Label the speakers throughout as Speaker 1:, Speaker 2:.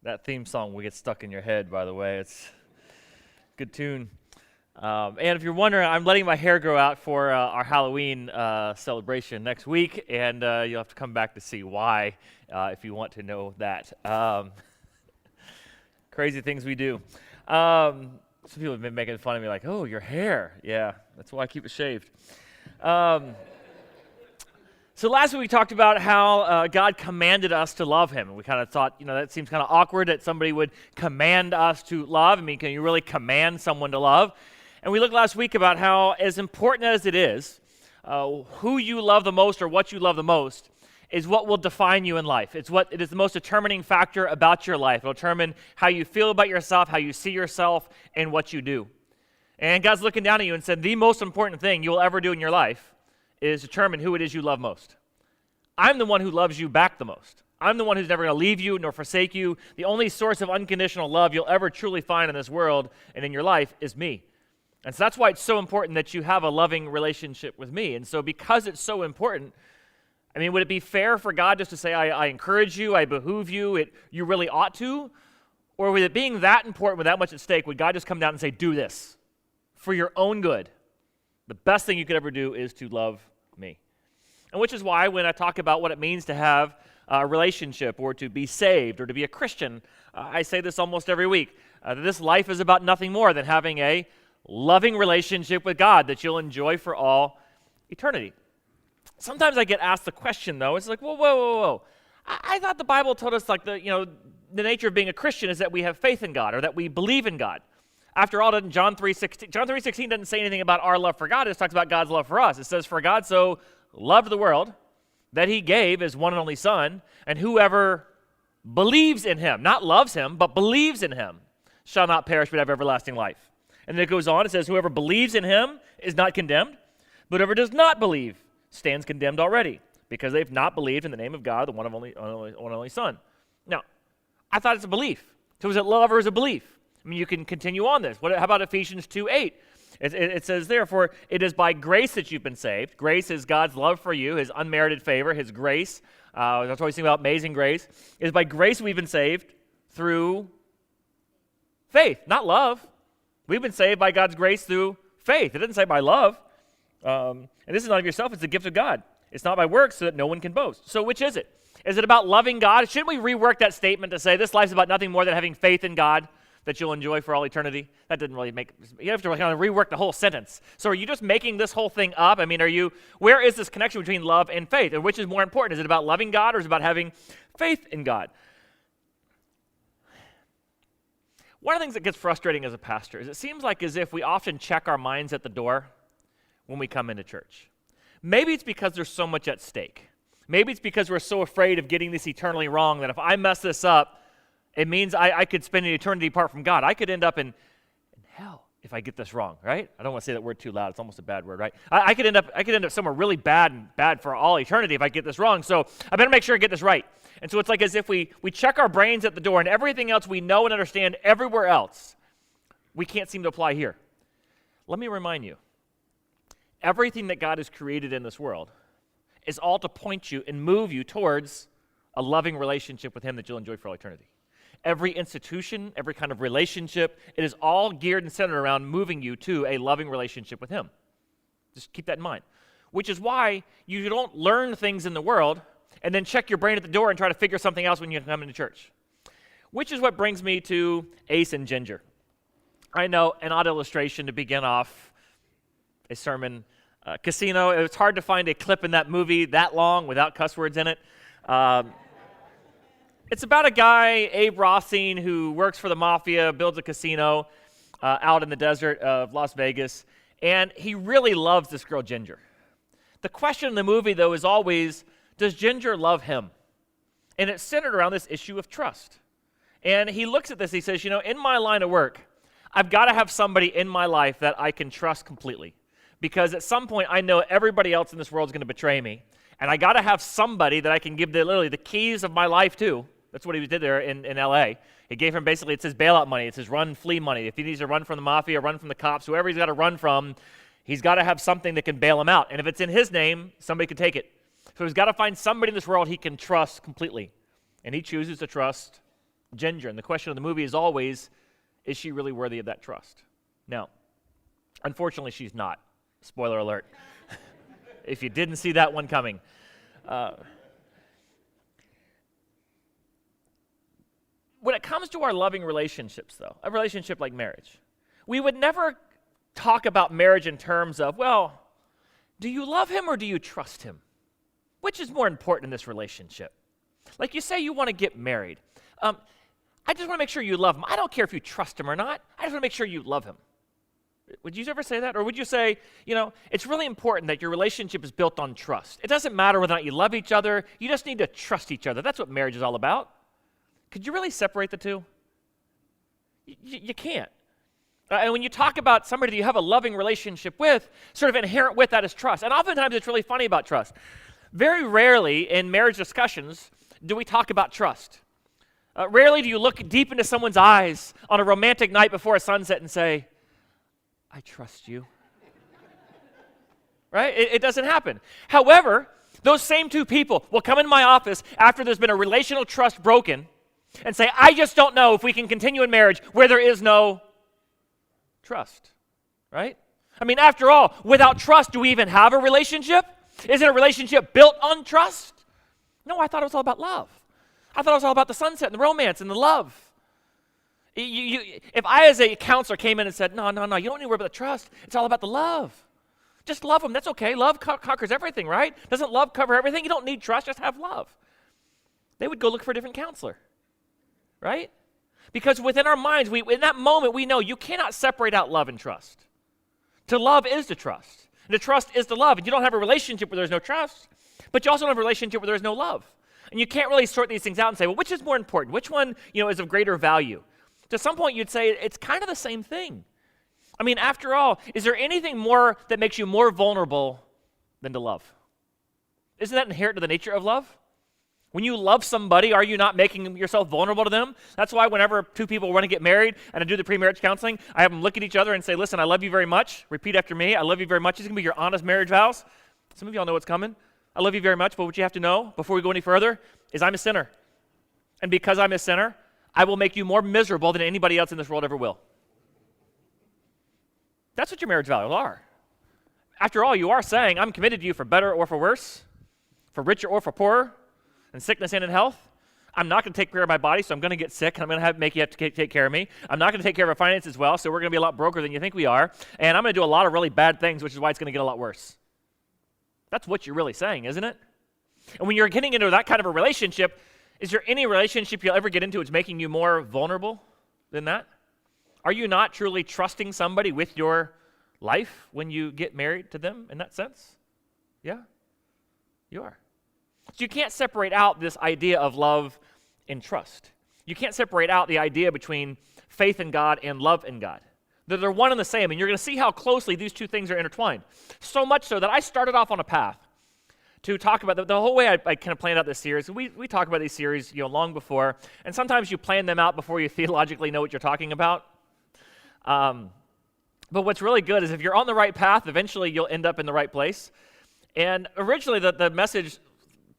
Speaker 1: That theme song will get stuck in your head, by the way. It's a good tune. And if you're wondering, I'm letting my hair grow out for our Halloween celebration next week, and you'll have to come back to see why if you want to know that. Crazy things we do. Some people have been making fun of me like, oh, your hair. Yeah, that's why I keep it shaved. So last week we talked about how God commanded us to love him. And we kind of thought, that seems kind of awkward that somebody would command us to love. I mean, can you really command someone to love? And we looked last week about how, as important as it is, who you love the most or what you love the most is what will define you in life. It is the most determining factor about your life. It will determine how you feel about yourself, how you see yourself, and what you do. And God's looking down at you and said, the most important thing you will ever do in your life is determine who it is you love most. I'm the one who loves you back the most. I'm the one who's never going to leave you nor forsake you. The only source of unconditional love you'll ever truly find in this world and in your life is me. And so that's why it's so important that you have a loving relationship with me. And so because it's so important, would it be fair for God just to say, I encourage you, I behoove you, you really ought to? Or with it being that important, with that much at stake, would God just come down and say, do this for your own good? The best thing you could ever do is to love me. And which is why when I talk about what it means to have a relationship or to be saved or to be a Christian, I say this almost every week. That this life is about nothing more than having a loving relationship with God that you'll enjoy for all eternity. Sometimes I get asked the question, though. It's like, whoa. I thought the Bible told us the nature of being a Christian is that we have faith in God or that we believe in God. After all, John 3:16 doesn't say anything about our love for God. It just talks about God's love for us. It says, for God so loved the world that he gave his one and only Son, and whoever believes in him, not loves him, but believes in him, shall not perish but have everlasting life. And then it goes on, it says, whoever believes in him is not condemned, but whoever does not believe stands condemned already, because they've not believed in the name of God, the one and only Son. Now, I thought it's a belief. So is it love or is it belief? You can continue on this. How about Ephesians 2:8? It says, therefore, it is by grace that you've been saved. Grace is God's love for you, his unmerited favor, his grace. That's what we sing about, amazing grace. It is by grace we've been saved through faith, not love. We've been saved by God's grace through faith. It doesn't say by love. And this is not of yourself, it's a gift of God. It's not by works so that no one can boast. So which is it? Is it about loving God? Shouldn't we rework that statement to say this life's about nothing more than having faith in God that you'll enjoy for all eternity? That didn't really you have to kind of rework the whole sentence. So are you just making this whole thing up? Where is this connection between love and faith? And which is more important? Is it about loving God or is it about having faith in God? One of the things that gets frustrating as a pastor is it seems like as if we often check our minds at the door when we come into church. Maybe it's because there's so much at stake. Maybe it's because we're so afraid of getting this eternally wrong that if I mess this up, it means I could spend an eternity apart from God. I could end up in hell if I get this wrong, right? I don't want to say that word too loud. It's almost a bad word, right? I could end up somewhere really bad for all eternity if I get this wrong. So I better make sure I get this right. And so it's like as if we check our brains at the door and everything else we know and understand everywhere else, we can't seem to apply here. Let me remind you, everything that God has created in this world is all to point you and move you towards a loving relationship with him that you'll enjoy for all eternity. Every institution, every kind of relationship, it is all geared and centered around moving you to a loving relationship with him. Just keep that in mind. Which is why you don't learn things in the world and then check your brain at the door and try to figure something else when you come into church. Which is what brings me to Ace and Ginger. I know, an odd illustration to begin off a sermon. Casino, it's hard to find a clip in that movie that long without cuss words in it. It's about a guy, Abe Rothstein, who works for the mafia, builds a casino out in the desert of Las Vegas, and he really loves this girl, Ginger. The question in the movie, though, is always, does Ginger love him? And it's centered around this issue of trust. And he looks at this, he says, in my line of work, I've got to have somebody in my life that I can trust completely. Because at some point, I know everybody else in this world is going to betray me, and I got to have somebody that I can give literally the keys of my life to. That's what he did there in L.A. He gave him basically, it's his bailout money. It's his run, flee money. If he needs to run from the mafia, run from the cops, whoever he's got to run from, he's got to have something that can bail him out. And if it's in his name, somebody can take it. So he's got to find somebody in this world he can trust completely. And he chooses to trust Ginger. And the question of the movie is always, is she really worthy of that trust? Now, unfortunately, she's not. Spoiler alert. If you didn't see that one coming. When it comes to our loving relationships, though, a relationship like marriage, we would never talk about marriage in terms of, well, do you love him or do you trust him? Which is more important in this relationship? Like you say you want to get married. I just want to make sure you love him. I don't care if you trust him or not. I just want to make sure you love him. Would you ever say that? Or would you say, it's really important that your relationship is built on trust. It doesn't matter whether or not you love each other. You just need to trust each other. That's what marriage is all about. Could you really separate the two? You can't. And when you talk about somebody that you have a loving relationship with, sort of inherent with that is trust. And oftentimes it's really funny about trust. Very rarely in marriage discussions do we talk about trust. Rarely do you look deep into someone's eyes on a romantic night before a sunset and say, I trust you. Right? It doesn't happen. However, those same two people will come into my office after there's been a relational trust broken and say, I just don't know if we can continue in marriage where there is no trust. Right? I mean, after all, without trust, do we even have a relationship? Isn't a relationship built on trust? No, I thought it was all about love. I thought it was all about the sunset and the romance and the love. If I, as a counselor, came in and said, no, you don't need to worry about the trust. It's all about the love. Just love them. That's okay. Love conquers everything, right? Doesn't love cover everything? You don't need trust. Just have love. They would go look for a different counselor, right? Because within our minds, in that moment, we know you cannot separate out love and trust. To love is to trust. And to trust is to love. And you don't have a relationship where there's no trust, but you also don't have a relationship where there's no love. And you can't really sort these things out and say, well, which is more important? Which one, is of greater value? To some point, you'd say it's kind of the same thing. I mean, after all, is there anything more that makes you more vulnerable than to love? Isn't that inherent to the nature of love? When you love somebody, are you not making yourself vulnerable to them? That's why whenever two people want to get married and I do the pre-marriage counseling, I have them look at each other and say, listen, I love you very much. Repeat after me. I love you very much. These are going to be your honest marriage vows. Some of y'all know what's coming. I love you very much, but what you have to know before we go any further is I'm a sinner. And because I'm a sinner, I will make you more miserable than anybody else in this world ever will. That's what your marriage vows are. After all, you are saying, I'm committed to you for better or for worse, for richer or for poorer, in sickness and in health. I'm not going to take care of my body, so I'm going to get sick, and I'm going to make you have to take care of me. I'm not going to take care of our finances as well, so we're going to be a lot broker than you think we are, and I'm going to do a lot of really bad things, which is why it's going to get a lot worse. That's what you're really saying, isn't it? And when you're getting into that kind of a relationship, is there any relationship you'll ever get into that's making you more vulnerable than that? Are you not truly trusting somebody with your life when you get married to them in that sense? Yeah, you are. So you can't separate out this idea of love and trust. You can't separate out the idea between faith in God and love in God. They're one and the same, and you're going to see how closely these two things are intertwined. So much so that I started off on a path to talk about the whole way I kind of planned out this series. We talk about these series long before, and sometimes you plan them out before you theologically know what you're talking about. But what's really good is if you're on the right path, eventually you'll end up in the right place. And originally the message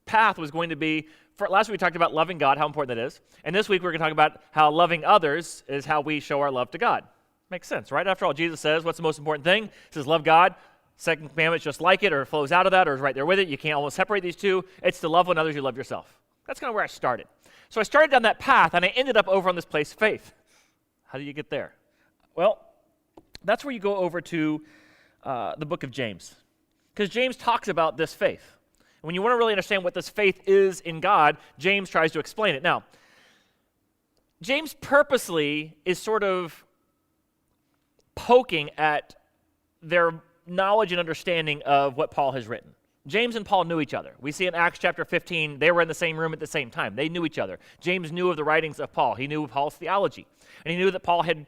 Speaker 1: path was going to be, last week we talked about loving God, how important that is. And this week we're going to talk about how loving others is how we show our love to God. Makes sense, right? After all, Jesus says, what's the most important thing? He says, love God. Second commandment's just like it, or it flows out of that, or is right there with it. You can't almost separate these two. It's to love one another as you love yourself. That's kind of where I started. So I started down that path, and I ended up over on this place, faith. How do you get there? Well, that's where you go over to the book of James, because James talks about this faith. And when you want to really understand what this faith is in God, James tries to explain it. Now, James purposely is sort of poking at their knowledge and understanding of what Paul has written. James and Paul knew each other. We see in Acts chapter 15, they were in the same room at the same time. They knew each other. James knew of the writings of Paul. He knew of Paul's theology. And he knew that Paul had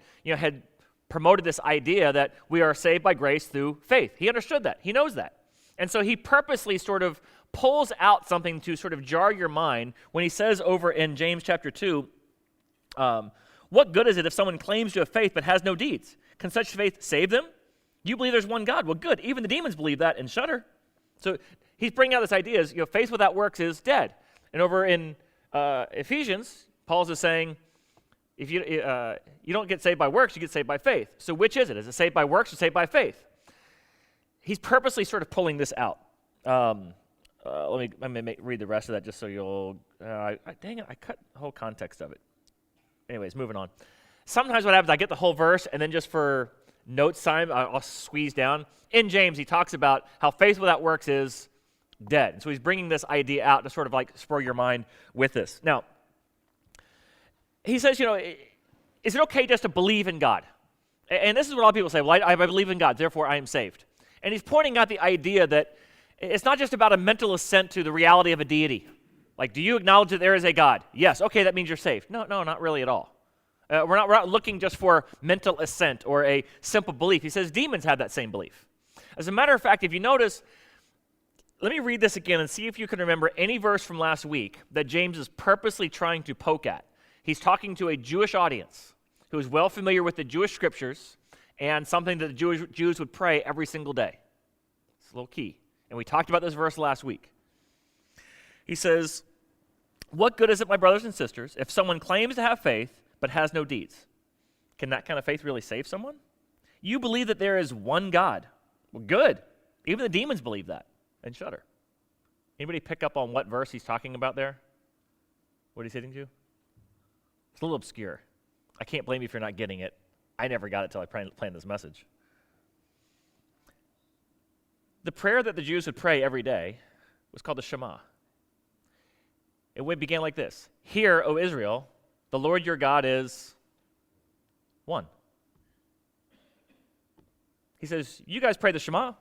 Speaker 1: promoted this idea that we are saved by grace through faith. He understood that. He knows that. And so he purposely sort of pulls out something to sort of jar your mind when he says over in James chapter 2, what good is it if someone claims to have faith but has no deeds? Can such faith save them? You believe there's one God. Well, good. Even the demons believe that and shudder. So he's bringing out this idea is, faith without works is dead. And over in Ephesians, Paul's is saying, If you don't get saved by works, you get saved by faith. So which is it? Is it saved by works or saved by faith? He's purposely sort of pulling this out. Let me read the rest of that just so you'll. Dang it! I cut the whole context of it. Anyways, moving on. Sometimes what happens, I get the whole verse, and then just for notes time, I'll squeeze down. In James, he talks about how faith without works is dead. And so he's bringing this idea out to sort of like spur your mind with this. Now, he says, is it okay just to believe in God? And this is what a lot of people say, well, I believe in God, therefore I am saved. And he's pointing out the idea that it's not just about a mental assent to the reality of a deity. Like, do you acknowledge that there is a God? Yes, okay, that means you're saved. No, not really at all. We're not looking just for mental assent or a simple belief. He says demons have that same belief. As a matter of fact, if you notice, let me read this again and see if you can remember any verse from last week that James is purposely trying to poke at. He's talking to a Jewish audience who is well familiar with the Jewish scriptures and something that the Jews would pray every single day. It's a little key. And we talked about this verse last week. He says, "What good is it, my brothers and sisters, if someone claims to have faith but has no deeds? Can that kind of faith really save someone? You believe that there is one God." Well, good. Even the demons believe that and shudder. Anybody pick up on what verse he's talking about there? What he's hitting to? It's a little obscure. I can't blame you if you're not getting it. I never got it till I planned this message. The prayer that the Jews would pray every day was called the Shema. It began like this: "Hear, O Israel, the Lord your God is one." He says, you guys pray the Shema.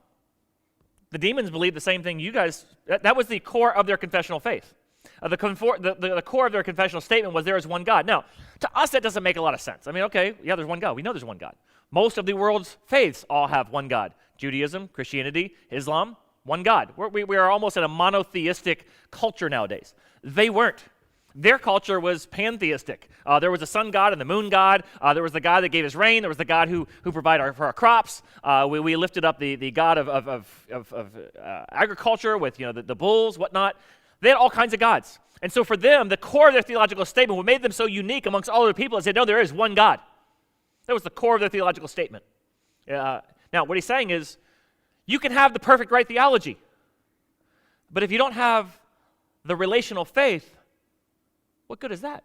Speaker 1: The demons believe the same thing you guys, that was the core of their confessional faith. The core of their confessional statement was there is one God. Now, to us that doesn't make a lot of sense. I mean, okay, yeah, there's one God. We know there's one God. Most of the world's faiths all have one God. Judaism, Christianity, Islam, one God. We are almost in a monotheistic culture nowadays. They weren't. Their culture was pantheistic. There was a sun god and the moon god. There was the God that gave us rain. There was the God who provided for our crops. We lifted up the God of agriculture with the bulls, whatnot. They had all kinds of gods. And so for them, the core of their theological statement, what made them so unique amongst all other people, is they know there is one God. That was the core of their theological statement. Now, what he's saying is, you can have the perfect right theology, but if you don't have the relational faith, what good is that?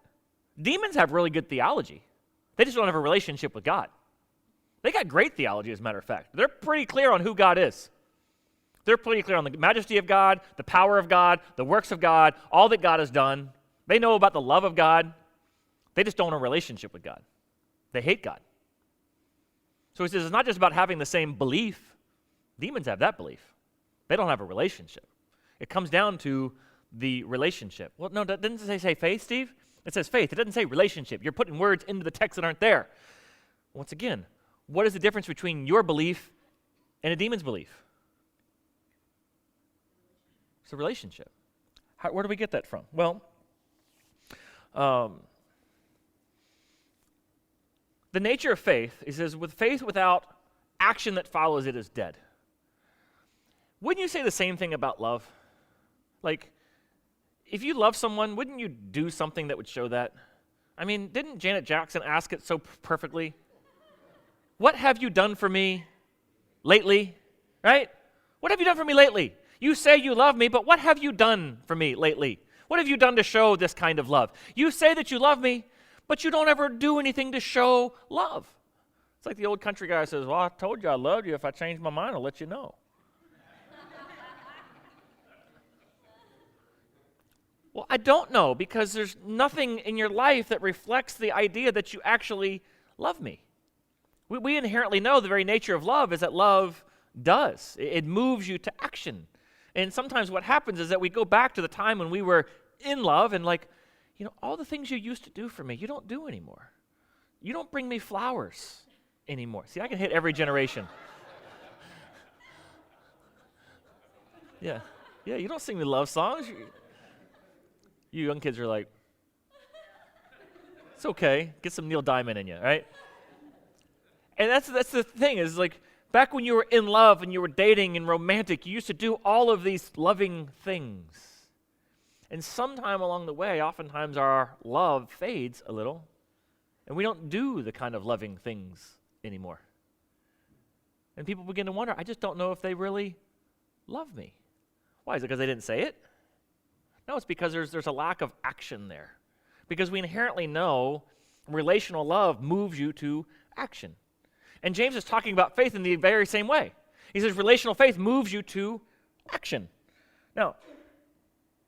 Speaker 1: Demons have really good theology. They just don't have a relationship with God. They got great theology, as a matter of fact. They're pretty clear on who God is. They're pretty clear on the majesty of God, the power of God, the works of God, all that God has done. They know about the love of God. They just don't have a relationship with God. They hate God. So he says it's not just about having the same belief. Demons have that belief. They don't have a relationship. It comes down to the relationship. Well, no, didn't it say faith, Steve? It says faith. It doesn't say relationship. You're putting words into the text that aren't there. Once again, what is the difference between your belief and a demon's belief? It's a relationship. Where do we get that from? Well, the nature of faith is with faith without action that follows it is dead. Wouldn't you say the same thing about love? Like, if you love someone, wouldn't you do something that would show that? I mean, didn't Janet Jackson ask it so perfectly? What have you done for me lately? Right? What have you done for me lately? You say you love me, but what have you done for me lately? What have you done to show this kind of love? You say that you love me, but you don't ever do anything to show love. It's like the old country guy says, well, I told you I loved you. If I change my mind, I'll let you know. Well, I don't know, because there's nothing in your life that reflects the idea that you actually love me. We inherently know the very nature of love is that love does. It moves you to action. And sometimes what happens is that we go back to the time when we were in love and all the things you used to do for me, you don't do anymore. You don't bring me flowers anymore. See, I can hit every generation. Yeah, you don't sing me love songs. You young kids are like, it's okay. Get some Neil Diamond in you, right? And that's the thing is like, back when you were in love and you were dating and romantic, you used to do all of these loving things. And sometime along the way, oftentimes our love fades a little And we don't do the kind of loving things anymore. And people begin to wonder, I just don't know if they really love me. Why? Is it because they didn't say it? No, it's because there's a lack of action there. Because we inherently know relational love moves you to action. And James is talking about faith in the very same way. He says relational faith moves you to action. Now,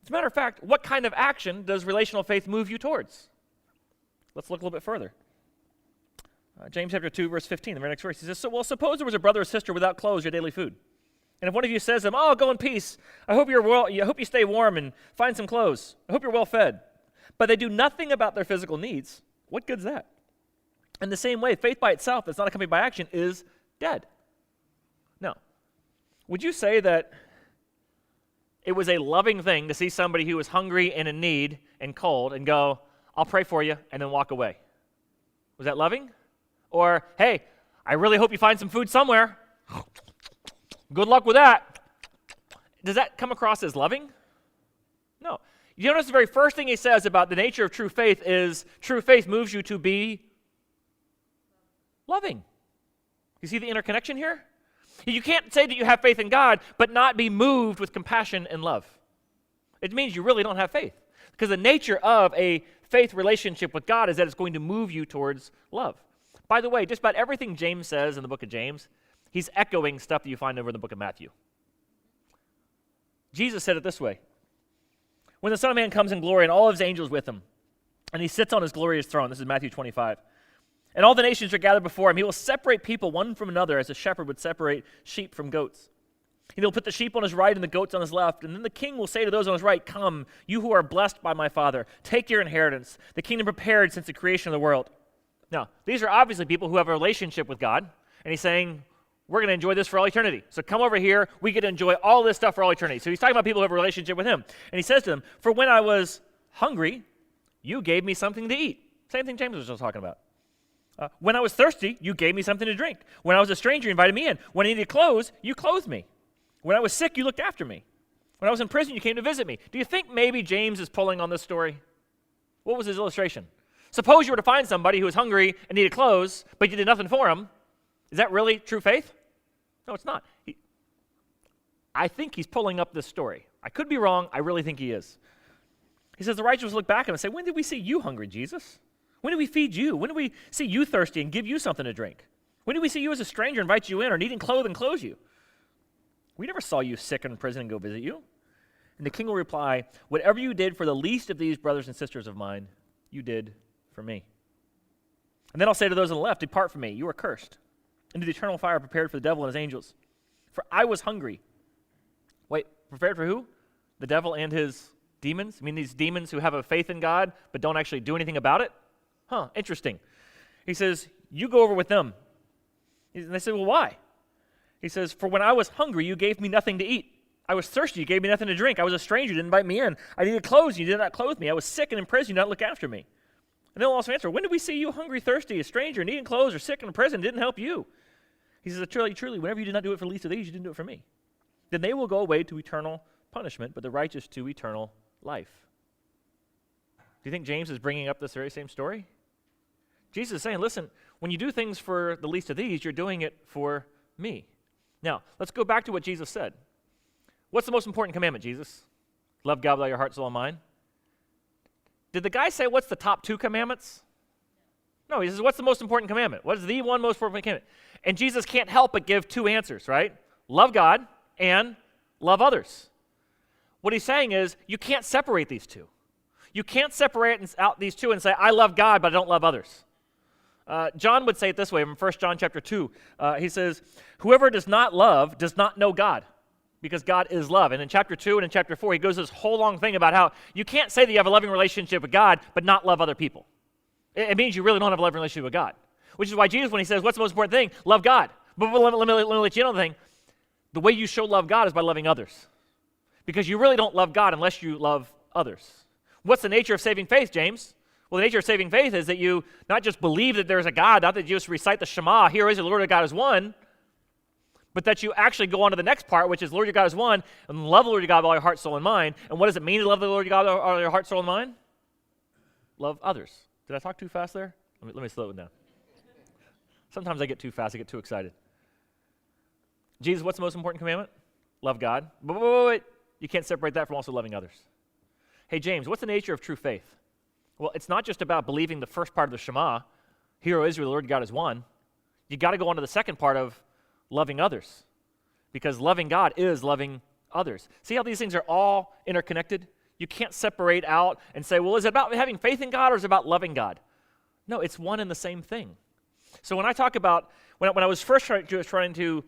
Speaker 1: as a matter of fact, what kind of action does relational faith move you towards? Let's look a little bit further. James chapter 2, verse 15, the very next verse. He says, suppose there was a brother or sister without clothes, your daily food. And if one of you says to them, oh, go in peace, I hope you stay warm and find some clothes. I hope you're well fed. But they do nothing about their physical needs. What good's that? In the same way, faith by itself that's not accompanied by action is dead. Now, would you say that it was a loving thing to see somebody who was hungry and in need and cold and go, I'll pray for you, and then walk away? Was that loving? Or, hey, I really hope you find some food somewhere. Good luck with that. Does that come across as loving? No. You notice the very first thing he says about the nature of true faith is true faith moves you to be loving. You see the interconnection here? You can't say that you have faith in God, but not be moved with compassion and love. It means you really don't have faith. Because the nature of a faith relationship with God is that it's going to move you towards love. By the way, just about everything James says in the book of James, he's echoing stuff that you find over in the book of Matthew. Jesus said it this way. When the Son of Man comes in glory and all of his angels with him, and he sits on his glorious throne, this is Matthew 25, and all the nations are gathered before him, he will separate people one from another as a shepherd would separate sheep from goats. He will put the sheep on his right and the goats on his left, and then the king will say to those on his right, come, you who are blessed by my Father, take your inheritance, the kingdom prepared since the creation of the world. Now, these are obviously people who have a relationship with God, and he's saying, we're going to enjoy this for all eternity. So come over here, we get to enjoy all this stuff for all eternity. So he's talking about people who have a relationship with him. And he says to them, for when I was hungry, you gave me something to eat. Same thing James was just talking about. When I was thirsty, you gave me something to drink. When I was a stranger, you invited me in. When I needed clothes, you clothed me. When I was sick, you looked after me. When I was in prison, you came to visit me. Do you think maybe James is pulling on this story? What was his illustration? Suppose you were to find somebody who was hungry and needed clothes, but you did nothing for him. Is that really true faith? No, it's not. I think he's pulling up this story. I could be wrong. I really think he is. He says the righteous look back at him and say, when did we see you hungry, Jesus? When did we feed you? When did we see you thirsty and give you something to drink? When did we see you as a stranger invite you in or needing clothes and clothe you? We never saw you sick in prison and go visit you. And the king will reply, whatever you did for the least of these brothers and sisters of mine, you did for me. And then I'll say to those on the left, depart from me, you are cursed, into the eternal fire prepared for the devil and his angels. For I was hungry. Wait, prepared for who? The devil and his demons? I mean, these demons who have a faith in God but don't actually do anything about it? Huh, interesting. He says, you go over with them. And they say, well, why? He says, for when I was hungry, you gave me nothing to eat. I was thirsty, you gave me nothing to drink. I was a stranger, you didn't invite me in. I needed clothes, you did not clothe me. I was sick and in prison, you did not look after me. And they'll also answer, when did we see you hungry, thirsty, a stranger, needing clothes, or sick and in prison, didn't help you? He says, truly, truly, whenever you did not do it for the least of these, you didn't do it for me. Then they will go away to eternal punishment, but the righteous to eternal life. Do you think James is bringing up this very same story? Jesus is saying, listen, when you do things for the least of these, you're doing it for me. Now, let's go back to what Jesus said. What's the most important commandment, Jesus? Love God with all your heart, soul, and mind. Did the guy say what's the top two commandments? No, he says, what's the most important commandment? What is the one most important commandment? And Jesus can't help but give two answers, right? Love God and love others. What he's saying is, you can't separate these two. You can't separate out these two and say, I love God, but I don't love others. John would say it this way in 1 John chapter 2. He says, whoever does not love does not know God, because God is love. And in chapter 2 and in chapter 4, he goes this whole long thing about how you can't say that you have a loving relationship with God, but not love other people. It means you really don't have a loving relationship with God, which is why Jesus, when he says, what's the most important thing? Love God. But let me let you know the thing. The way you show love God is by loving others, because you really don't love God unless you love others. What's the nature of saving faith, James? Well, the nature of saving faith is that you not just believe that there's a God, not that you just recite the Shema, here is the Lord our God is one, but that you actually go on to the next part, which is Lord your God is one, and love the Lord your God with all your heart, soul, and mind. And what does it mean to love the Lord your God with all your heart, soul, and mind? Love others. Did I talk too fast there? Let me slow it down. Sometimes I get too fast, I get too excited. Jesus, what's the most important commandment? Love God. Wait. You can't separate that from also loving others. Hey, James, what's the nature of true faith? Well, it's not just about believing the first part of the Shema, Hear, O Israel, the Lord God is one. You got to go on to the second part of loving others, because loving God is loving others. See how these things are all interconnected? You can't separate out and say, well, is it about having faith in God or is it about loving God? No, it's one and the same thing. So when I talk about, when I was first trying to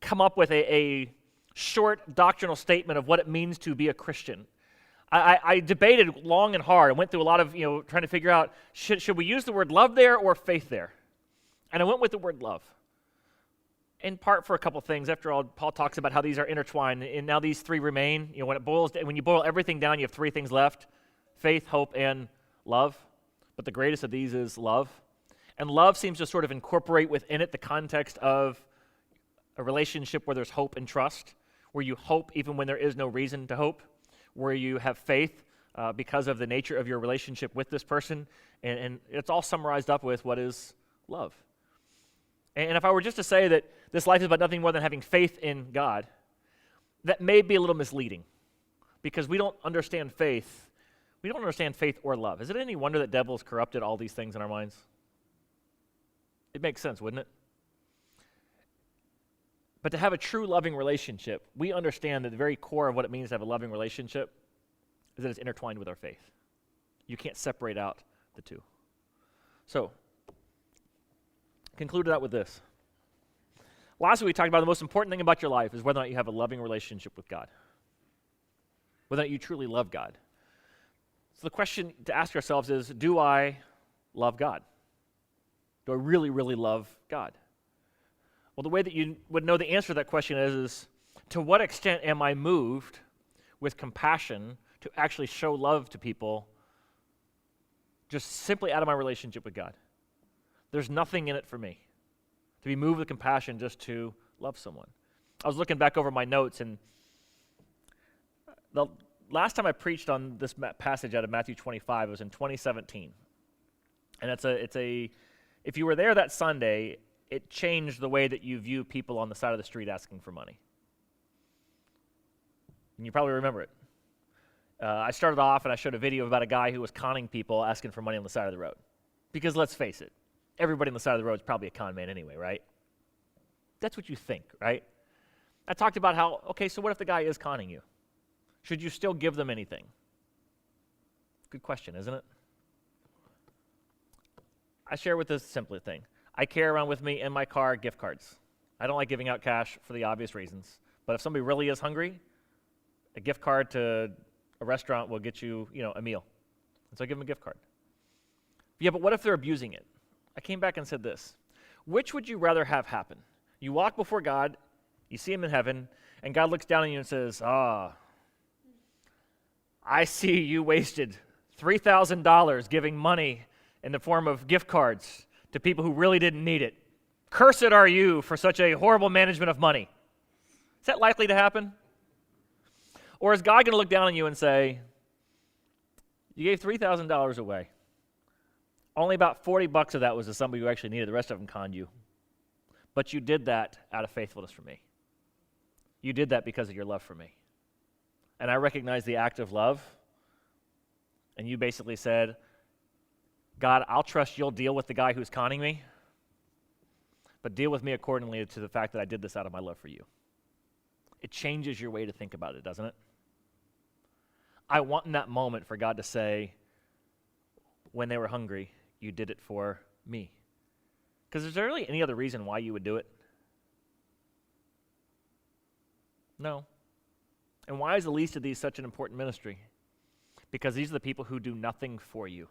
Speaker 1: come up with a short doctrinal statement of what it means to be a Christian, I debated long and hard. I went through a lot of, trying to figure out, should we use the word love there or faith there? And I went with the word love. In part for a couple things. After all, Paul talks about how these are intertwined, and now these three remain. When you boil everything down, you have three things left: faith, hope, and love. But the greatest of these is love. And love seems to sort of incorporate within it the context of a relationship where there's hope and trust, where you hope even when there is no reason to hope, where you have faith because of the nature of your relationship with this person, and it's all summarized up with what is love. And if I were just to say that this life is about nothing more than having faith in God, that may be a little misleading, because we don't understand faith. We don't understand faith or love. Is it any wonder that devils corrupted all these things in our minds? It makes sense, wouldn't it? But to have a true loving relationship, we understand that the very core of what it means to have a loving relationship is that it's intertwined with our faith. You can't separate out the two. So, concluded out with this. Last week we talked about the most important thing about your life is whether or not you have a loving relationship with God. Whether or not you truly love God. So the question to ask ourselves is, do I love God? Do I really, really love God? Well, the way that you would know the answer to that question is to what extent am I moved with compassion to actually show love to people just simply out of my relationship with God? There's nothing in it for me to be moved with compassion just to love someone. I was looking back over my notes, and the last time I preached on this passage out of Matthew 25 was in 2017. And if you were there that Sunday, it changed the way that you view people on the side of the street asking for money. And you probably remember it. I started off and I showed a video about a guy who was conning people asking for money on the side of the road. Because let's face it, everybody on the side of the road is probably a con man anyway, right? That's what you think, right? I talked about how, okay, so what if the guy is conning you? Should you still give them anything? Good question, isn't it? I share with this simpler thing. I carry around with me in my car gift cards. I don't like giving out cash for the obvious reasons. But if somebody really is hungry, a gift card to a restaurant will get you, a meal. And so I give them a gift card. Yeah, but what if they're abusing it? I came back and said this. Which would you rather have happen? You walk before God, you see him in heaven, and God looks down on you and says, I see you wasted $3,000 giving money in the form of gift cards to people who really didn't need it. Cursed are you for such a horrible management of money. Is that likely to happen? Or is God going to look down on you and say, you gave $3,000 away. Only about $40 of that was to somebody who actually needed it. The rest of them conned you. But you did that out of faithfulness for me. You did that because of your love for me. And I recognize the act of love. And you basically said, God, I'll trust you'll deal with the guy who's conning me, but deal with me accordingly to the fact that I did this out of my love for you. It changes your way to think about it, doesn't it? I want in that moment for God to say, when they were hungry, you did it for me. Because is there really any other reason why you would do it? No. And why is the least of these such an important ministry? Because these are the people who do nothing for you.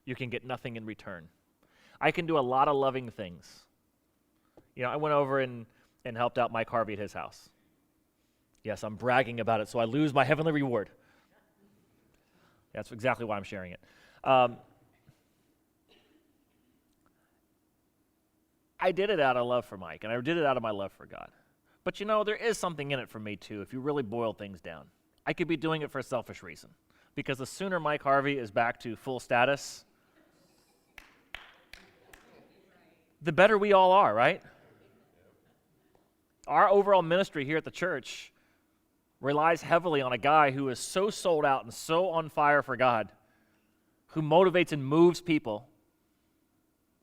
Speaker 1: You can get nothing in return. I can do a lot of loving things. I went over and helped out Mike Harvey at his house. Yes, I'm bragging about it, so I lose my heavenly reward. That's exactly why I'm sharing it. I did it out of love for Mike, and I did it out of my love for God. But there is something in it for me too, if you really boil things down. I could be doing it for a selfish reason. Because the sooner Mike Harvey is back to full status, the better we all are, right? Our overall ministry here at the church relies heavily on a guy who is so sold out and so on fire for God, who motivates and moves people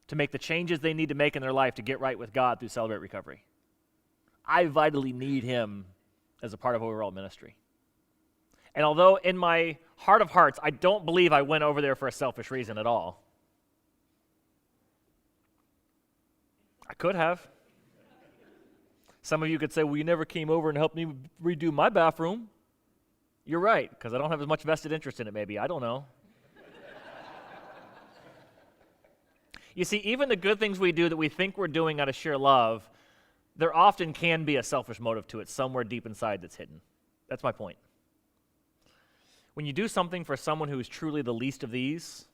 Speaker 1: to make the changes they need to make in their life to get right with God through Celebrate Recovery. I vitally need him as a part of overall ministry. And although in my heart of hearts, I don't believe I went over there for a selfish reason at all, I could have. Some of you could say, well, you never came over and helped me redo my bathroom. You're right, because I don't have as much vested interest in it, maybe. I don't know. You see, even the good things we do that we think we're doing out of sheer love, there often can be a selfish motive to it somewhere deep inside that's hidden. That's my point. When you do something for someone who is truly the least of these,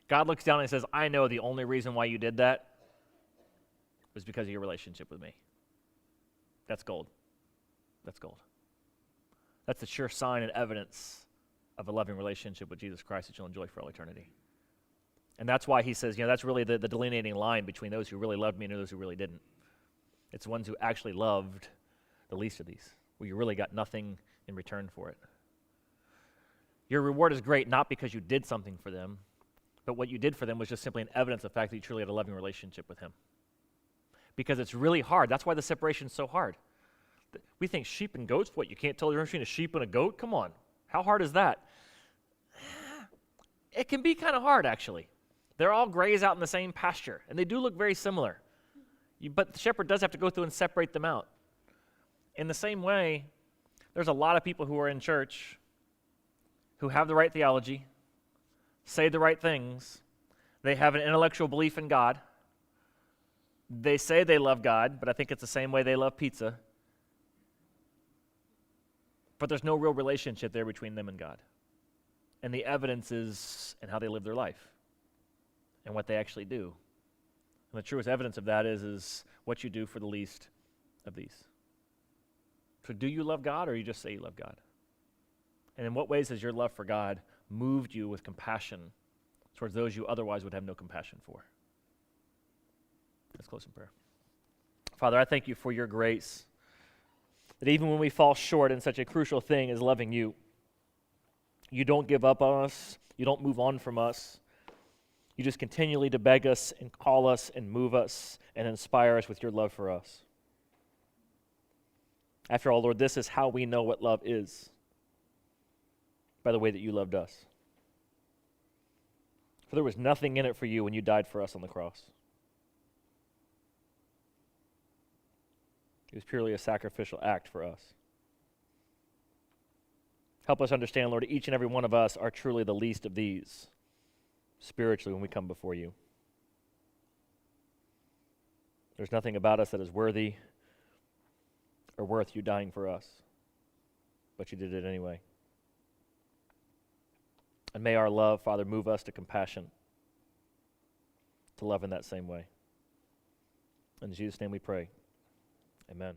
Speaker 1: God looks down and says, I know the only reason why you did that was because of your relationship with me. That's gold. That's gold. That's the sure sign and evidence of a loving relationship with Jesus Christ that you'll enjoy for all eternity. And that's why he says, that's really the delineating line between those who really loved me and those who really didn't. It's the ones who actually loved the least of these, where you really got nothing in return for it. Your reward is great not because you did something for them, but what you did for them was just simply an evidence of the fact that you truly had a loving relationship with him. Because it's really hard. That's why the separation is so hard. We think sheep and goats, what, you can't tell the difference between a sheep and a goat? Come on. How hard is that? It can be kind of hard, actually. They're all graze out in the same pasture, and they do look very similar. But the shepherd does have to go through and separate them out. In the same way, there's a lot of people who are in church who have the right theology, say the right things, they have an intellectual belief in God, they say they love God, but I think it's the same way they love pizza. But there's no real relationship there between them and God. And the evidence is in how they live their life and what they actually do. And the truest evidence of that is what you do for the least of these. So do you love God, or you just say you love God? And in what ways has your love for God moved you with compassion towards those you otherwise would have no compassion for? Let's close in prayer. Father, I thank you for your grace, that even when we fall short in such a crucial thing as loving you, you don't give up on us, you don't move on from us. You just continually to beg us and call us and move us and inspire us with your love for us. After all, Lord, this is how we know what love is, by the way that you loved us. For there was nothing in it for you when you died for us on the cross. It was purely a sacrificial act for us. Help us understand, Lord, each and every one of us are truly the least of these spiritually when we come before you. There's nothing about us that is worthy or worth you dying for us, but you did it anyway. And may our love, Father, move us to compassion, to love in that same way. In Jesus' name we pray. Amen.